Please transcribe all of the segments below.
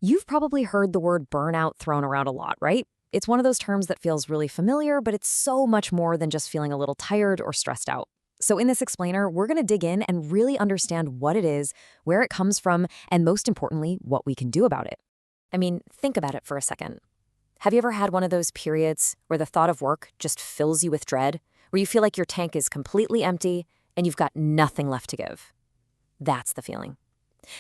You've probably heard the word burnout thrown around a lot, right? It's one of those terms that feels really familiar, but it's so much more than just feeling a little tired or stressed out. So in this explainer, we're going to dig in and really understand what it is, where it comes from, and most importantly, what we can do about it. I mean, think about it for a second. Have you ever had one of those periods where the thought of work just fills you with dread, where you feel like your tank is completely empty and you've got nothing left to give? That's the feeling.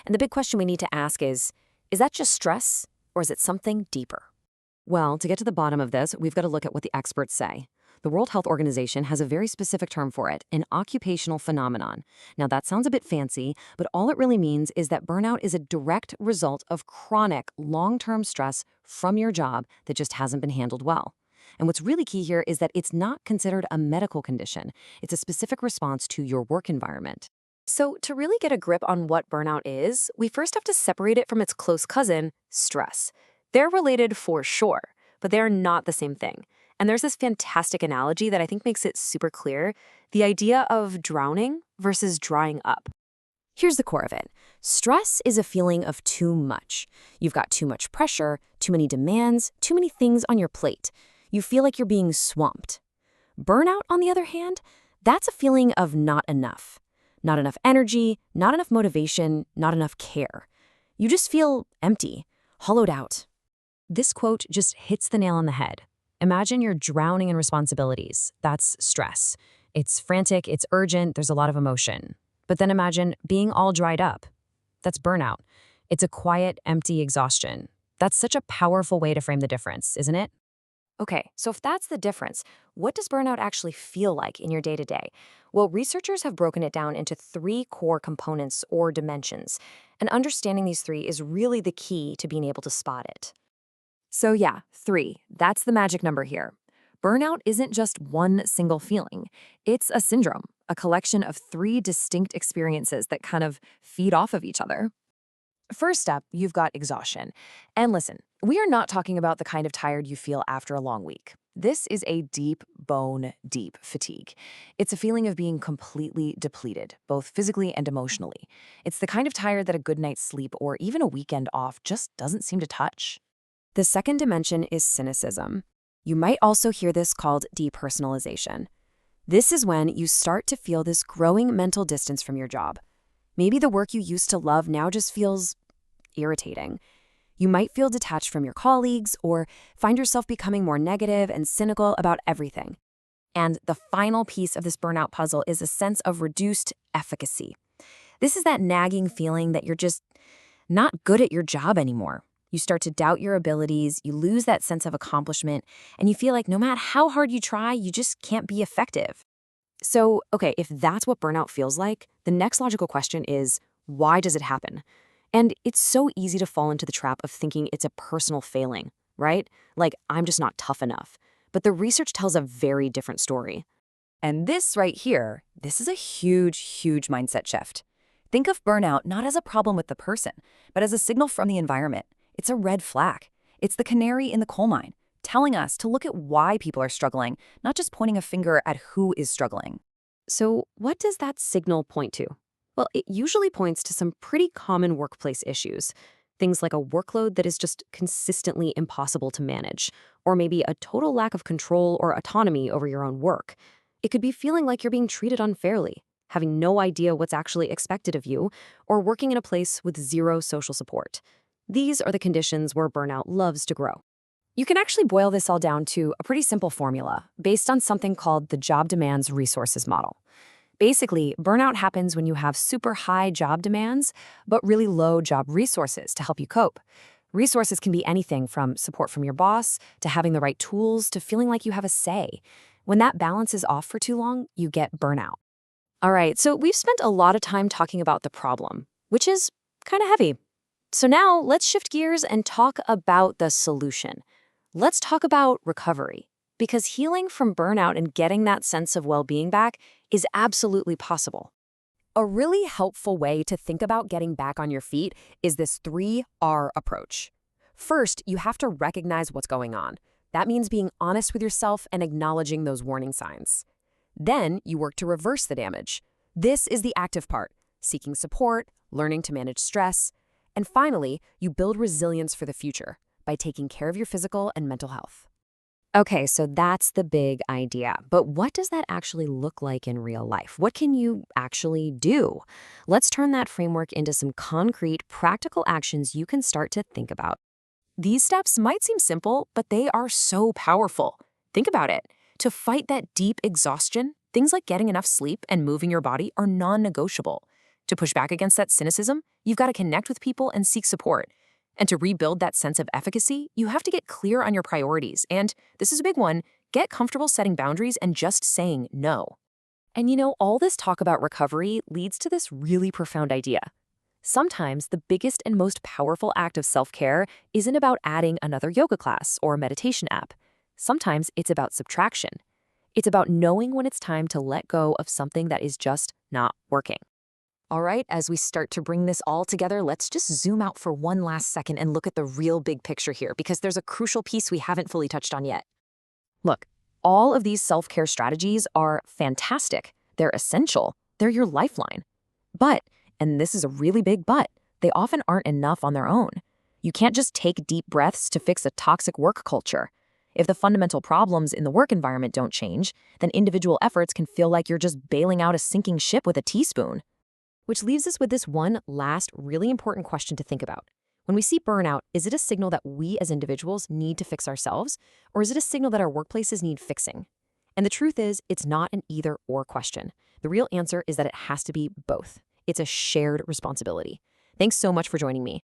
And the big question we need to ask is that just stress, or is it something deeper? Well, to get to the bottom of this, we've got to look at what the experts say. The World Health Organization has a very specific term for it, an occupational phenomenon. Now, that sounds a bit fancy, but all it really means is that burnout is a direct result of chronic, long-term stress from your job that just hasn't been handled well. And what's really key here is that it's not considered a medical condition. It's a specific response to your work environment. So to really get a grip on what burnout is, we first have to separate it from its close cousin, stress. They're related for sure, but they're not the same thing. And there's this fantastic analogy that I think makes it super clear, the idea of drowning versus drying up. Here's the core of it. Stress is a feeling of too much. You've got too much pressure, too many demands, too many things on your plate. You feel like you're being swamped. Burnout, on the other hand, that's a feeling of not enough. Not enough energy, not enough motivation, not enough care. You just feel empty, hollowed out. This quote just hits the nail on the head. Imagine you're drowning in responsibilities. That's stress. It's frantic, it's urgent, there's a lot of emotion. But then imagine being all dried up. That's burnout. It's a quiet, empty exhaustion. That's such a powerful way to frame the difference, isn't it? Okay, so if that's the difference, what does burnout actually feel like in your day-to-day? Well, researchers have broken it down into 3 core components or dimensions, and understanding these 3 is really the key to being able to spot it. So yeah, 3, that's the magic number here. Burnout isn't just one single feeling. It's a syndrome, a collection of 3 distinct experiences that kind of feed off of each other. First up, you've got exhaustion. And listen, we are not talking about the kind of tired you feel after a long week. This is a deep, bone-deep fatigue. It's a feeling of being completely depleted, both physically and emotionally. It's the kind of tired that a good night's sleep or even a weekend off just doesn't seem to touch. The second dimension is cynicism. You might also hear this called depersonalization. This is when you start to feel this growing mental distance from your job. Maybe the work you used to love now just feels irritating. You might feel detached from your colleagues or find yourself becoming more negative and cynical about everything. And the final piece of this burnout puzzle is a sense of reduced efficacy. This is that nagging feeling that you're just not good at your job anymore. You start to doubt your abilities, you lose that sense of accomplishment, and you feel like no matter how hard you try, you just can't be effective. So, okay, if that's what burnout feels like, the next logical question is, why does it happen? And it's so easy to fall into the trap of thinking it's a personal failing, right? Like, I'm just not tough enough. But the research tells a very different story. And this right here, this is a huge, huge mindset shift. Think of burnout not as a problem with the person, but as a signal from the environment. It's a red flag. It's the canary in the coal mine, telling us to look at why people are struggling, not just pointing a finger at who is struggling. So what does that signal point to? Well, it usually points to some pretty common workplace issues. Things like a workload that is just consistently impossible to manage, or maybe a total lack of control or autonomy over your own work. It could be feeling like you're being treated unfairly, having no idea what's actually expected of you, or working in a place with zero social support. These are the conditions where burnout loves to grow. You can actually boil this all down to a pretty simple formula based on something called the job demands resources model. Basically, burnout happens when you have super high job demands, but really low job resources to help you cope. Resources can be anything from support from your boss to having the right tools to feeling like you have a say. When that balance is off for too long, you get burnout. All right, so we've spent a lot of time talking about the problem, which is kind of heavy. So now let's shift gears and talk about the solution. Let's talk about recovery, because healing from burnout and getting that sense of well-being back is absolutely possible. A really helpful way to think about getting back on your feet is this 3R approach. First, you have to recognize what's going on. That means being honest with yourself and acknowledging those warning signs. Then you work to reverse the damage. This is the active part, seeking support, learning to manage stress. And finally, you build resilience for the future by taking care of your physical and mental health. Okay, so that's the big idea. But what does that actually look like in real life? What can you actually do? Let's turn that framework into some concrete, practical actions you can start to think about. These steps might seem simple, but they are so powerful. Think about it. To fight that deep exhaustion, things like getting enough sleep and moving your body are non-negotiable. To push back against that cynicism, you've got to connect with people and seek support. And to rebuild that sense of efficacy, you have to get clear on your priorities. And this is a big one, get comfortable setting boundaries and just saying no. And you know, all this talk about recovery leads to this really profound idea. Sometimes the biggest and most powerful act of self-care isn't about adding another yoga class or meditation app. Sometimes it's about subtraction. It's about knowing when it's time to let go of something that is just not working. All right, as we start to bring this all together, let's just zoom out for one last second and look at the real big picture here, because there's a crucial piece we haven't fully touched on yet. Look, all of these self-care strategies are fantastic. They're essential. They're your lifeline. But, and this is a really big but, they often aren't enough on their own. You can't just take deep breaths to fix a toxic work culture. If the fundamental problems in the work environment don't change, then individual efforts can feel like you're just bailing out a sinking ship with a teaspoon. Which leaves us with this one last really important question to think about. When we see burnout, is it a signal that we as individuals need to fix ourselves, or is it a signal that our workplaces need fixing? And the truth is, it's not an either-or question. The real answer is that it has to be both. It's a shared responsibility. Thanks so much for joining me.